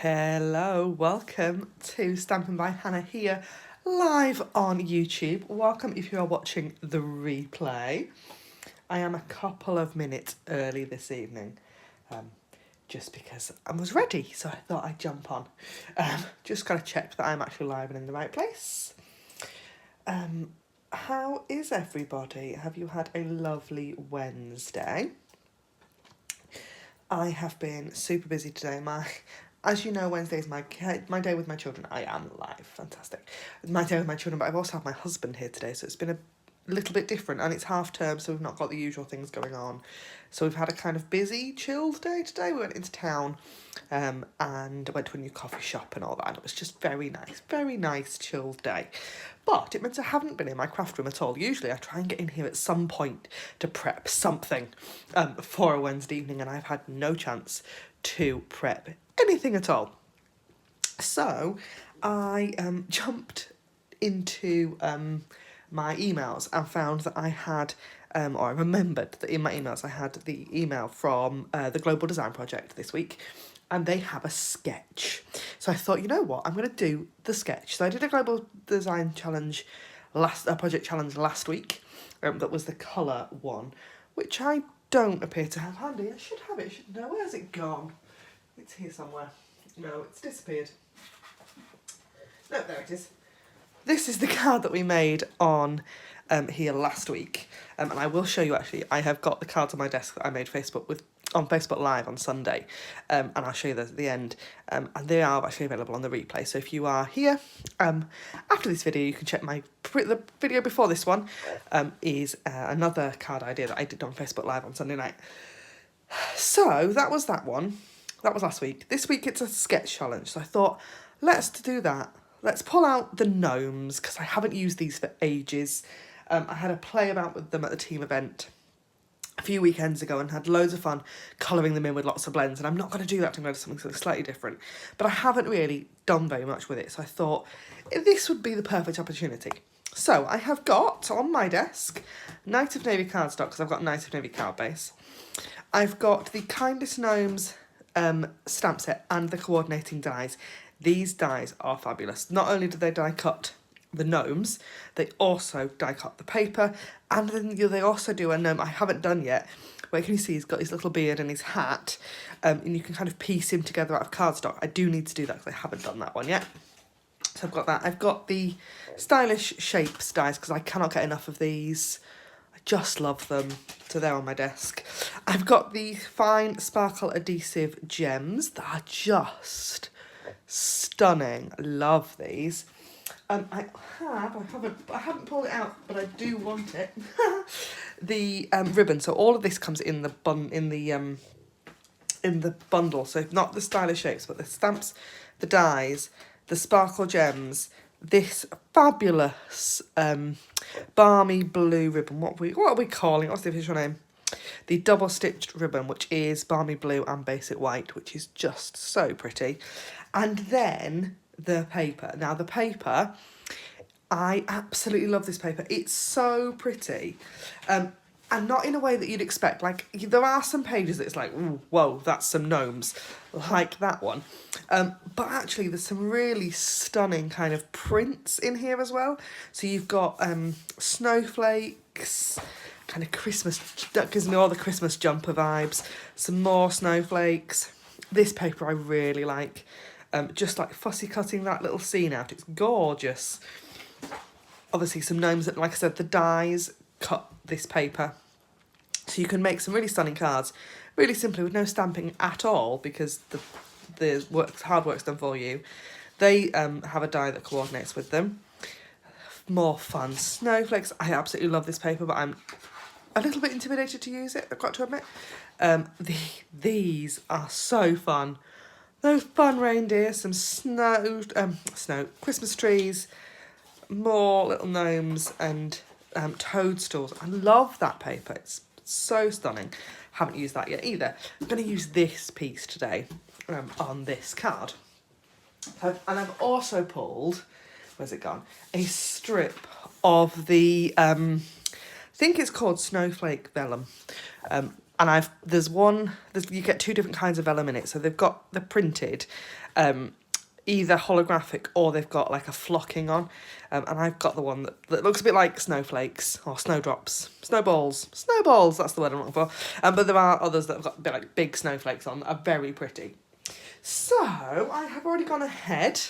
Hello, welcome to Stampin' by Hannah here, live on YouTube. Welcome if you are watching the replay. I am a couple of minutes early this evening, just because I was ready, so I thought I'd jump on. Just gotta check that I'm actually live and in the right place. How is everybody? Have you had a lovely Wednesday? I have been super busy today. As you know, Wednesday is my day with my children. I am live, fantastic. My day with my children, but I've also had my husband here today, so it's been a little bit different, and it's half term, so we've not got the usual things going on. So we've had a kind of busy, chilled day today. We went into town, and went to a new coffee shop and all that, and it was just very nice, chilled day. But it meant I haven't been in my craft room at all. Usually I try and get in here at some point to prep something for a Wednesday evening, and I've had no chance to prep anything at all. So I jumped into my emails and found that I had, or I remembered that in my emails I had the email from the Global Design Project this week, and they have a sketch. So I thought, you know what, I'm going to do the sketch. So I did a Global Design Challenge, project challenge last week, that was the colour one, which I don't appear to have handy. I should have it, shouldn't I? Where's it gone? It's here somewhere. No, it's disappeared. No, there it is. This is the card that we made on here last week. And I will show you actually, I have got the cards on my desk that I made on Facebook Live on Sunday. And I'll show you those at the end. And they are actually available on the replay. So if you are here, after this video, you can check the video before this one is another card idea that I did on Facebook Live on Sunday night. So that was that one. That was last week. This week it's a sketch challenge. So I thought, let's do that. Let's pull out the gnomes, because I haven't used these for ages. I had a play about with them at the team event a few weekends ago and had loads of fun colouring them in with lots of blends. And I'm not going to do that. I'm going to do something slightly different. But I haven't really done very much with it. So I thought this would be the perfect opportunity. So I have got on my desk Knight of Navy cardstock, because I've got Knight of Navy card base. I've got the Kindest Gnomes stamp set and the coordinating dies. These dies are fabulous. Not only do they die cut the gnomes, they also die cut the paper, and then they also do a gnome I haven't done yet, where can you see he's got his little beard and his hat, and you can kind of piece him together out of cardstock. I do need to do that because I haven't done that one yet. So I've got that. I've got the Stylish Shapes dies because I cannot get enough of these. I just love them. So they're on my desk. I've got the Fine Sparkle Adhesive Gems that are just stunning. I love these. I haven't pulled it out, but I do want it. The ribbon. So all of this comes in the bundle. So not the Stylish Shapes, but the stamps, the dies, the sparkle gems, this fabulous balmy blue ribbon. What are we calling it? What's the official name? The double stitched ribbon, which is balmy blue and basic white, which is just so pretty. And then the paper. Now the paper, I absolutely love this paper. It's so pretty. And not in a way that you'd expect. Like, there are some pages that it's like, ooh, whoa, that's some gnomes, like that one. But actually, there's some really stunning kind of prints in here as well. So you've got snowflakes, kind of Christmas, that gives me all the Christmas jumper vibes. Some more snowflakes. This paper I really like. Just like fussy cutting that little scene out. It's gorgeous. Obviously, some gnomes that, like I said, the dies cut this paper, so you can make some really stunning cards really simply with no stamping at all, because the hard work's done for you. They have a die that coordinates with them. More fun snowflakes. I absolutely love this paper, but I'm a little bit intimidated to use it, I've got to admit. These are so fun. Those fun reindeer, some snow, Christmas trees, more little gnomes and toadstools. I love that paper. It's so stunning. Haven't used that yet either. I'm going to use this piece today on this card. And I've also pulled, where's it gone? A strip of the, I think it's called Snowflake Vellum. there's you get two different kinds of vellum in it. So they've got the printed, either holographic or they've got like a flocking on. And I've got the one that looks a bit like snowflakes or snowdrops, snowballs, that's the word I'm looking for. But there are others that have got a bit like big snowflakes on that are very pretty. So I have already gone ahead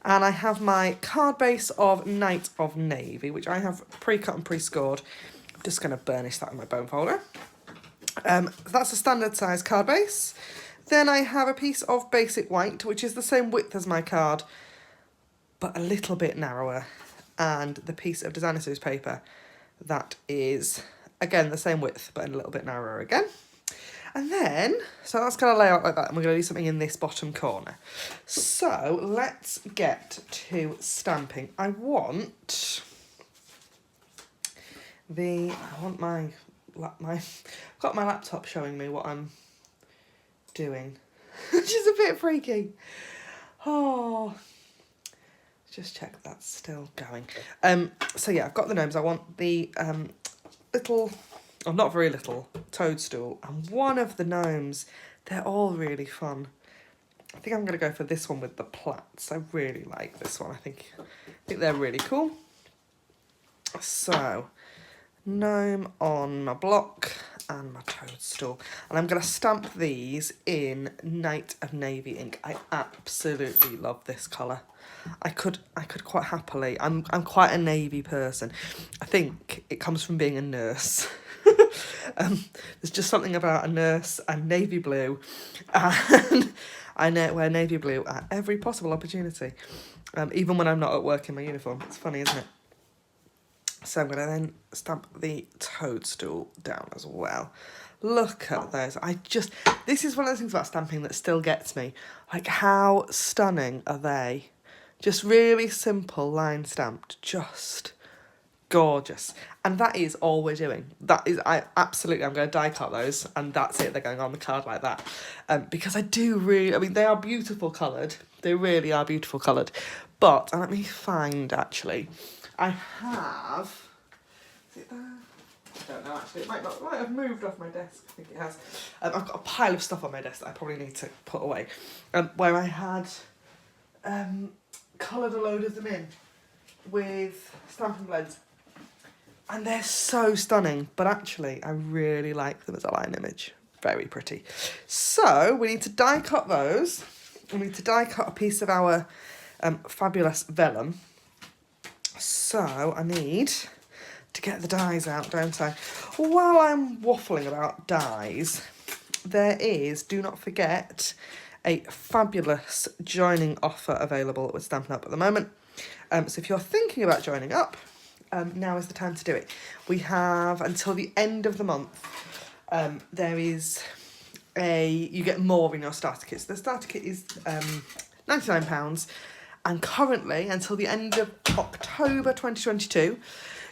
and I have my card base of Night of Navy, which I have pre-cut and pre-scored. I'm just going to burnish that in my bone folder. That's a standard size card base. Then I have a piece of basic white, which is the same width as my card, but a little bit narrower. And the piece of designer series paper that is, again, the same width, but a little bit narrower again. And then, so that's going to lay out like that, and we're going to do something in this bottom corner. So let's get to stamping. I've got my laptop showing me what I'm doing, which is a bit freaky. Oh, just check that's still going. So yeah, I've got the gnomes. I want the little, or not very little, toadstool, and one of the gnomes. They're all really fun. I think I'm going to go for this one with the plaits. I really like this one. I think they're really cool. So, gnome on my block and my toadstool. And I'm going to stamp these in Night of Navy ink. I absolutely love this colour. I could quite happily. I'm quite a navy person. I think it comes from being a nurse. There's just something about a nurse and navy blue, and I wear navy blue at every possible opportunity, even when I'm not at work in my uniform. It's funny, isn't it? So I'm going to then stamp the toadstool down as well. Look at those. This is one of the things about stamping that still gets me. Like, how stunning are they? Just really simple line stamped, just gorgeous. And that is all we're doing. I'm going to die cut those, and that's it. They're going on the card like that. Because they are beautiful coloured. They really are beautiful coloured. But, and let me find, actually, I have, is it there? I don't know, actually. It might have moved off my desk. I think it has. I've got a pile of stuff on my desk that I probably need to put away. Where I had coloured a load of them in with Stampin' Blends. And they're so stunning, but actually I really like them as a line image. Very pretty. So we need to die cut those. We need to die cut a piece of our fabulous vellum. So I need to get the dies out, don't I? While I'm waffling about dies, there is, do not forget, a fabulous joining offer available with Stampin' Up at the moment. So if you're thinking about joining up, now is the time to do it. We have until the end of the month. There is you get more in your starter kit. So the starter kit is £99, and currently until the end of October 2022,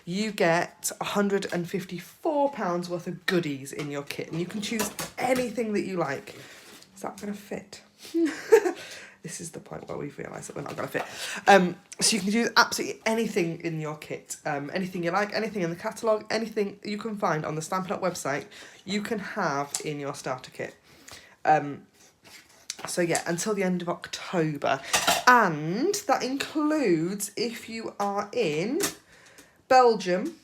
you get £154 worth of goodies in your kit, and you can choose anything that you like. Is that going to fit? This is the point where we've realised that we're not going to fit. So you can do absolutely anything in your kit. Anything you like, anything in the catalogue, anything you can find on the Stampin' Up website, you can have in your starter kit. So yeah, until the end of October. And that includes if you are in Belgium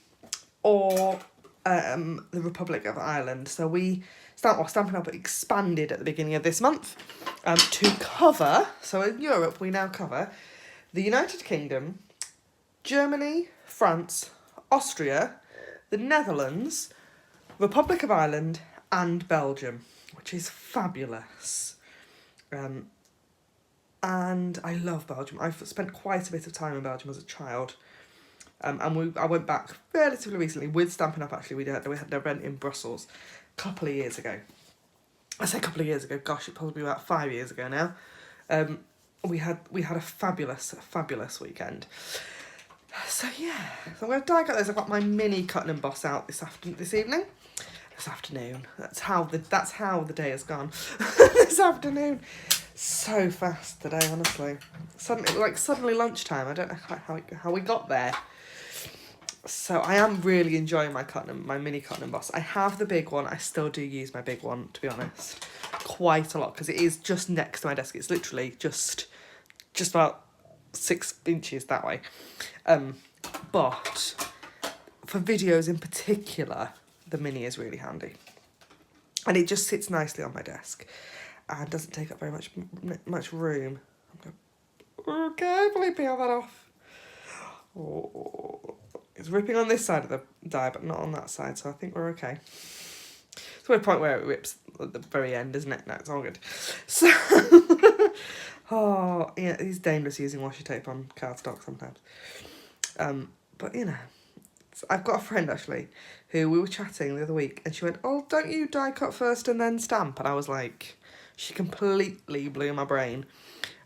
or the Republic of Ireland. So Stampin' Up expanded at the beginning of this month to cover, so in Europe we now cover the United Kingdom, Germany, France, Austria, the Netherlands, Republic of Ireland and Belgium, which is fabulous. And I love Belgium. I've spent quite a bit of time in Belgium as a child. And I went back relatively recently with Stampin' Up. Actually, we had an event in Brussels a couple of years ago. I say a couple of years ago. Gosh, it probably about 5 years ago now. We had a fabulous weekend. So yeah, so I'm going to die cut those. I've got my mini cut and emboss out this afternoon. That's how the day has gone. This afternoon, so fast today. Honestly, suddenly lunchtime. I don't know how we got there. So I am really enjoying my mini cotton emboss. I have the big one. I still do use my big one, to be honest, quite a lot, because it is just next to my desk. It's literally just about 6 inches that way. But for videos in particular, the mini is really handy. And it just sits nicely on my desk and doesn't take up very much room. Oh, carefully peel that off. Oh, it's ripping on this side of the die, but not on that side, so I think we're okay. It's a point where it rips at the very end, isn't it? No, it's all good. So, oh, yeah, it's dangerous using washi tape on cardstock sometimes. But, you know, I've got a friend, actually, who we were chatting the other week, and she went, oh, don't you die cut first and then stamp? And I was like, she completely blew my brain.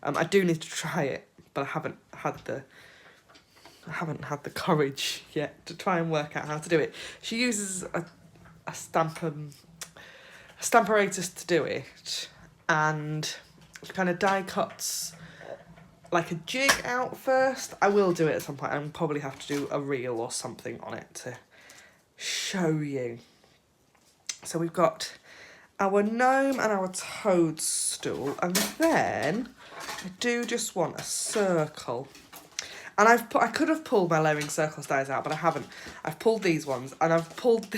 I do need to try it, but I haven't had the courage yet to try and work out how to do it. She uses a stamparatus to do it, and she kind of die cuts like a jig out first. I will do it at some point. I'll probably have to do a reel or something on it to show you. So we've got our gnome and our toadstool, and then I do just want a circle. And I could have pulled my layering circles dies out, but I haven't. I've pulled these ones, and I've pulled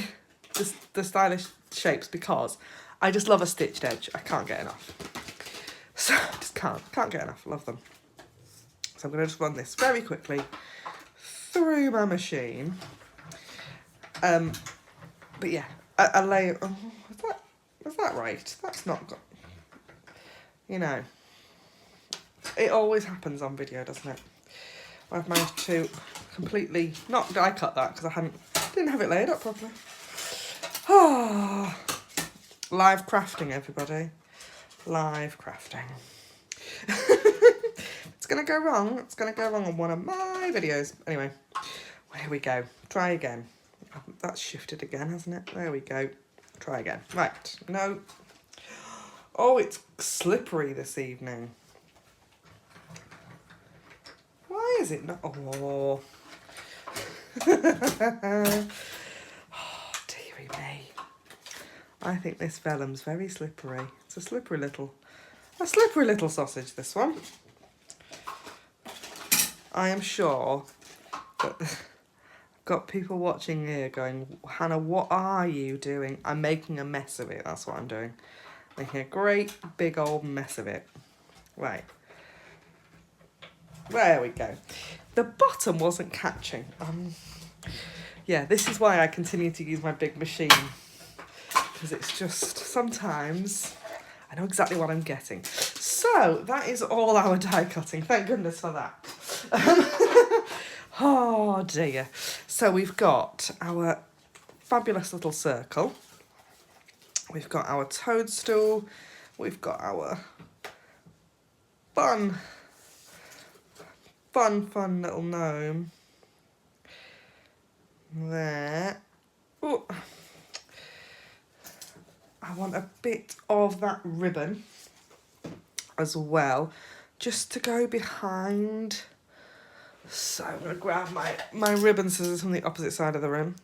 the stylish shapes because I just love a stitched edge. I can't get enough. So I just can't get enough. Love them. So I'm going to just run this very quickly through my machine. But yeah, a layer. Oh, is that right? That's not good. You know, it always happens on video, doesn't it? I've managed to completely not die cut that because I didn't have it laid up properly. Ah, live crafting, everybody. Live crafting. It's gonna go wrong. It's gonna go wrong on one of my videos. Anyway, here we go. Try again. That's shifted again, hasn't it? There we go. Try again. Right. No. Oh, it's slippery this evening. Why is it not? Oh. Oh, dearie me. I think this vellum's very slippery. It's a slippery little sausage, this one. I am sure that I've got people watching here going, Hannah, what are you doing? I'm making a mess of it. That's what I'm doing. Making a great big old mess of it. Right. There we go. The bottom wasn't catching. Yeah, this is why I continue to use my big machine. Because it's just, sometimes, I know exactly what I'm getting. So, that is all our die cutting. Thank goodness for that. Oh dear. So we've got our fabulous little circle. We've got our toadstool. We've got our fun little gnome. There. Ooh. I want a bit of that ribbon as well, just to go behind. So I'm going to grab my ribbon scissors from the opposite side of the room.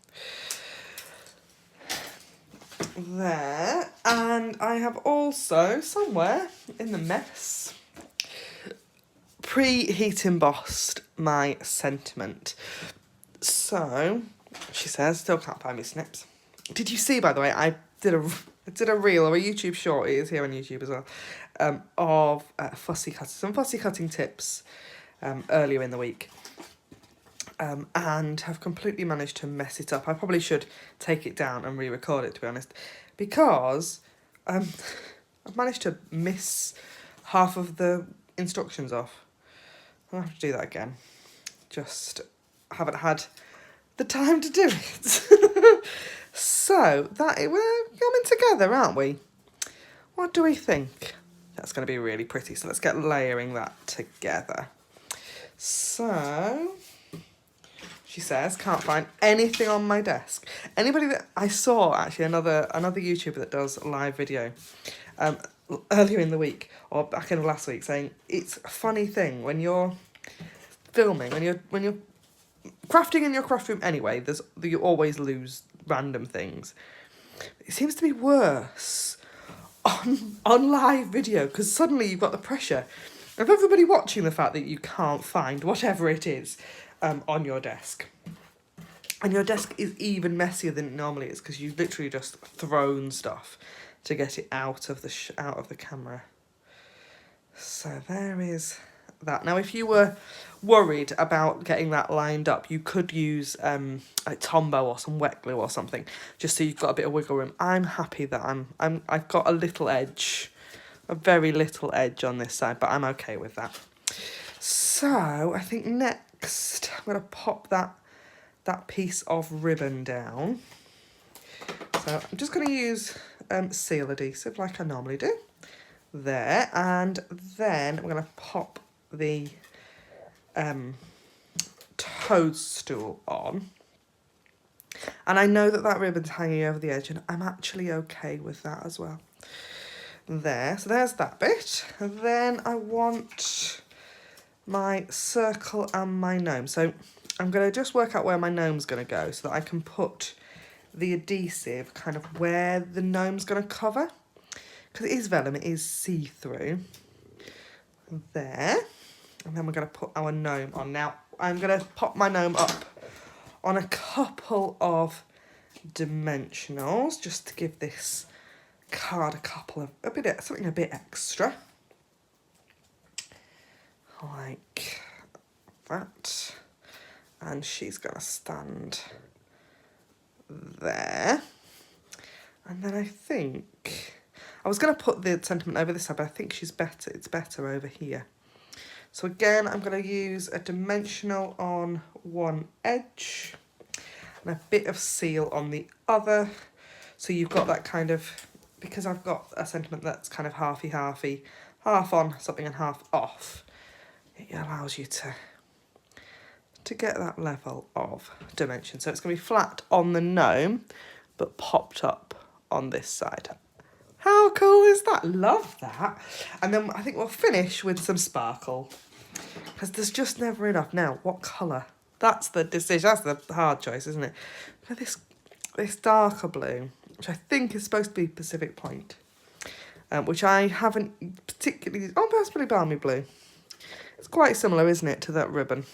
There. And I have also, somewhere in the mess, preheat embossed my sentiment. So, she says, still can't find me snips. Did you see, by the way, I did a reel or a YouTube short, it is here on YouTube as well, of some fussy cutting tips earlier in the week. And have completely managed to mess it up. I probably should take it down and re-record it, to be honest, because I've managed to miss half of the instructions off. I'll have to do that again. Just haven't had the time to do it. So, we're coming together, aren't we? What do we think? That's going to be really pretty. So let's get layering that together. So, she says, can't find anything on my desk. Anybody that I saw, actually, another YouTuber that does live video earlier in the week, or back in last week, saying it's a funny thing when you're filming, when you're crafting in your craft room anyway, you always lose random things. It seems to be worse on live video, because suddenly you've got the pressure of everybody watching the fact that you can't find whatever it is on your desk. And your desk is even messier than it normally is, because you've literally just thrown stuff to get it out of the camera. So there is that. Now, if you were worried about getting that lined up, you could use like Tombow or some wet glue or something, just so you've got a bit of wiggle room. I'm happy that I've got a little edge, a very little edge on this side, but I'm okay with that. So I think next I'm going to pop that piece of ribbon down. So I'm just going to use seal adhesive like I normally do. There, and then we're going to pop the toadstool on. And I know that ribbon's hanging over the edge, and I'm actually okay with that as well. There, so there's that bit. And then I want my circle and my gnome. So I'm going to just work out where my gnome's going to go so that I can put the adhesive kind of where the gnome's going to cover. Because it is vellum, it is see-through. There. And then we're going to put our gnome on. Now, I'm going to pop my gnome up on a couple of dimensionals, just to give this card something a bit extra. Like that. And she's going to stand there. And then I think I was going to put the sentiment over this side, but I think it's better over here. So again, I'm going to use a dimensional on one edge and a bit of seal on the other. So you've got that kind of, because I've got a sentiment that's kind of halfy, half on something and half off, it allows you to get that level of dimension. So it's going to be flat on the gnome, but popped up on this side. How cool is that? Love that. And then I think we'll finish with some sparkle, because there's just never enough. Now, what colour? That's the decision. That's the hard choice, isn't it? But this darker blue, which I think is supposed to be Pacific Point, which I haven't particularly... Oh, possibly Balmy Blue. It's quite similar, isn't it, to that ribbon?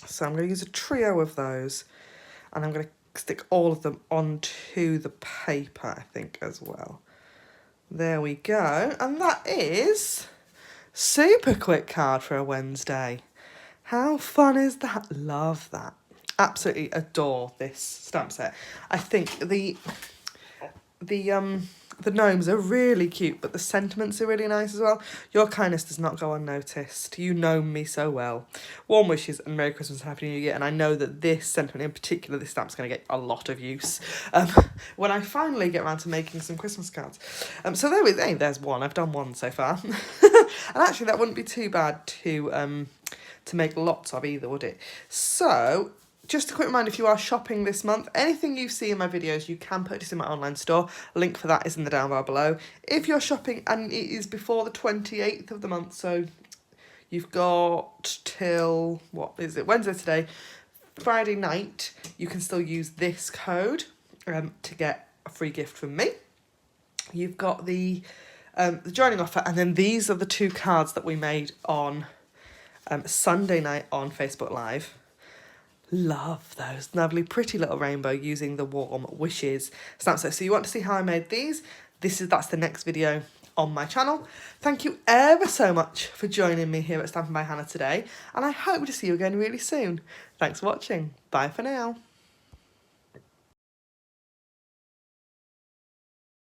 So I'm going to use a trio of those, and I'm going to stick all of them onto the paper, I think, as well. There we go. And that is super quick card for a Wednesday. How fun is that? Love that. Absolutely adore this stamp set. I think the gnomes are really cute, but the sentiments are really nice as well. Your kindness does not go unnoticed. You know me so well. Warm wishes and Merry Christmas and Happy New Year. And I know that this sentiment in particular, this stamp's going to get a lot of use when I finally get around to making some Christmas cards. So there's one. I've done one so far. And actually that wouldn't be too bad to make lots of either, would it? So... just a quick reminder, if you are shopping this month, anything you see in my videos you can purchase in my online store. A link for that is in the down bar below. If you're shopping and it is before the 28th of the month, so you've got till, what is it, Wednesday today, Friday night, you can still use this code to get a free gift from me. You've got the joining offer, and then these are the two cards that we made on Sunday night on Facebook Live. Love those. Lovely, pretty little rainbow using the warm wishes stamp set. So you want to see how I made these? That's the next video on my channel. Thank you ever so much for joining me here at Stampin' by Hannah today, and I hope to see you again really soon. Thanks for watching. Bye for now.